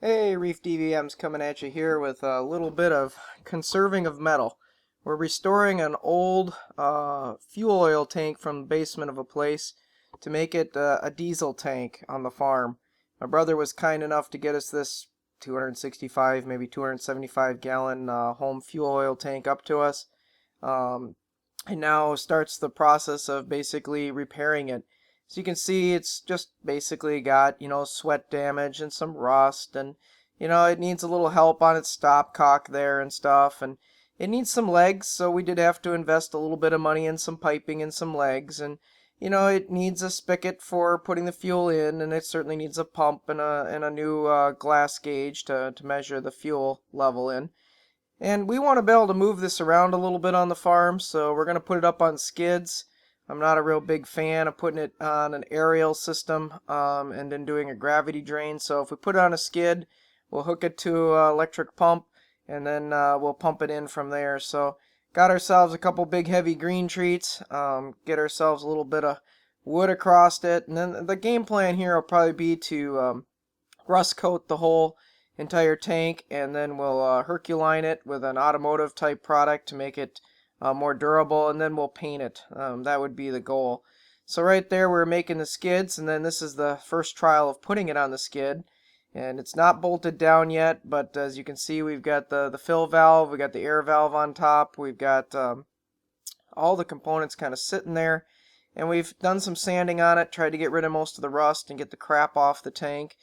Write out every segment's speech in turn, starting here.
Hey, Reef DVM's coming at you here with a little bit of conserving of metal. We're restoring an old fuel oil tank from the basement of a place to make it a diesel tank on the farm. My brother was kind enough to get us this 265, maybe 275 gallon home fuel oil tank up to us. Um, and now starts the process of basically repairing it. So you can see it's just basically got, sweat damage and some rust, and it needs a little help on its stopcock there and stuff, and it needs some legs, so we did have to invest a little bit of money in some piping and some legs, and it needs a spigot for putting the fuel in, and it certainly needs a pump and a new glass gauge to measure the fuel level in. And we want to be able to move this around a little bit on the farm, so we're going to put it up on skids. I'm not a real big fan of putting it on an aerial system and then doing a gravity drain. So if we put it on a skid, we'll hook it to an electric pump, and then we'll pump it in from there. So got ourselves a couple big heavy green treats, get ourselves a little bit of wood across it, and then the game plan here will probably be to rust coat the whole entire tank, and then we'll Herculine it with an automotive type product to make it more durable, and then we'll paint it. That would be the goal. So right there we're making the skids, and then this is the first trial of putting it on the skid. And it's not bolted down yet, but as you can see, we've got the fill valve, we've got the air valve on top, we've got all the components kind of sitting there, and we've done some sanding on it, tried to get rid of most of the rust and get the crap off the tank.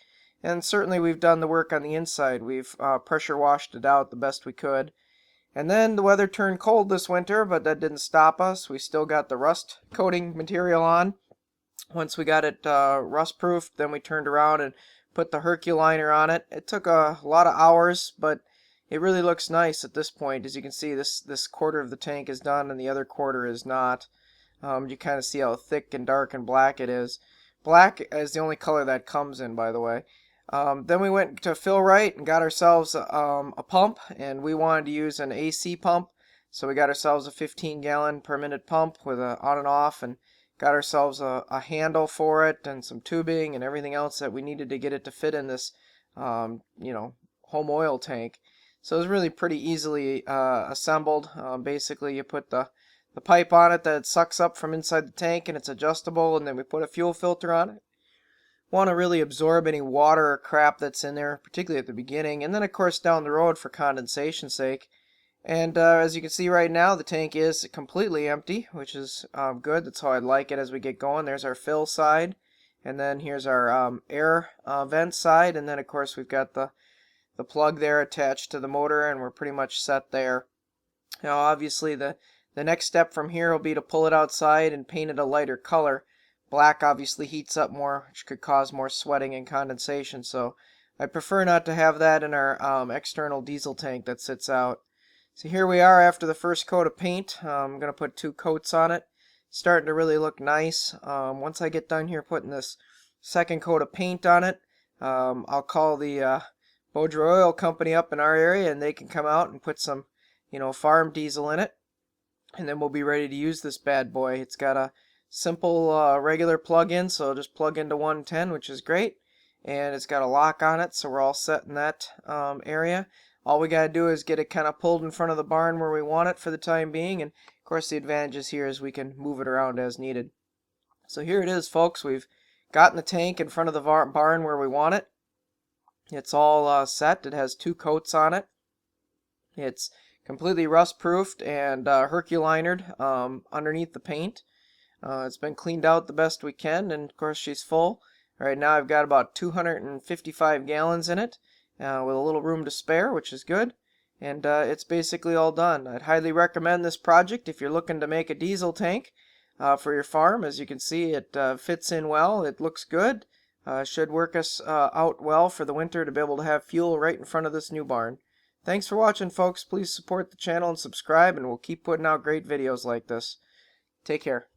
And certainly we've done the work on the inside. We've pressure washed it out the best we could. And then the weather turned cold this winter, but that didn't stop us. We still got the rust coating material on. Once we got it rust proofed, then we turned around and put the Herculiner on it. It took a lot of hours, but it really looks nice at this point. As you can see, this quarter of the tank is done and the other quarter is not. You kind of see how thick and dark and black it is. Black is the only color that comes in, by the way. Then we went to Fill Right and got ourselves a pump, and we wanted to use an AC pump, so we got ourselves a 15 gallon per minute pump with a on and off, and got ourselves a handle for it and some tubing and everything else that we needed to get it to fit in this home oil tank. So it was really pretty easily assembled. Basically you put the pipe on it that sucks up from inside the tank, and it's adjustable, and then we put a fuel filter on it. Want to really absorb any water or crap that's in there, particularly at the beginning, and then of course down the road for condensation's sake. And as you can see right now, the tank is completely empty, which is good. That's how I'd like it as we get going. There's our fill side, and then here's our air vent side, and then of course we've got the plug there attached to the motor, and we're pretty much set there. Now obviously the next step from here will be to pull it outside and paint it a lighter color. Black obviously heats up more, which could cause more sweating and condensation, so I prefer not to have that in our external diesel tank that sits out. So here we are after the first coat of paint. I'm going to put 2 coats on it. It's starting to really look nice. Once I get done here putting this second coat of paint on it, I'll call the Bodra Oil Company up in our area, and they can come out and put some, farm diesel in it. And then we'll be ready to use this bad boy. It's got a simple regular plug-in, so just plug into 110, which is great, and it's got a lock on it, so we're all set in that area. All we got to do is get it kind of pulled in front of the barn where we want it for the time being, and of course the advantages here is we can move it around as needed. So here it is, folks. We've gotten the tank in front of the barn where we want it. It's all set. It has 2 coats on it. It's completely rust-proofed and Herculinered underneath the paint. It's been cleaned out the best we can, and of course she's full. Right now I've got about 255 gallons in it, with a little room to spare, which is good. And it's basically all done. I'd highly recommend this project if you're looking to make a diesel tank for your farm. As you can see, it fits in well. It looks good. Should work us out well for the winter to be able to have fuel right in front of this new barn. Thanks for watching, folks. Please support the channel and subscribe, and we'll keep putting out great videos like this. Take care.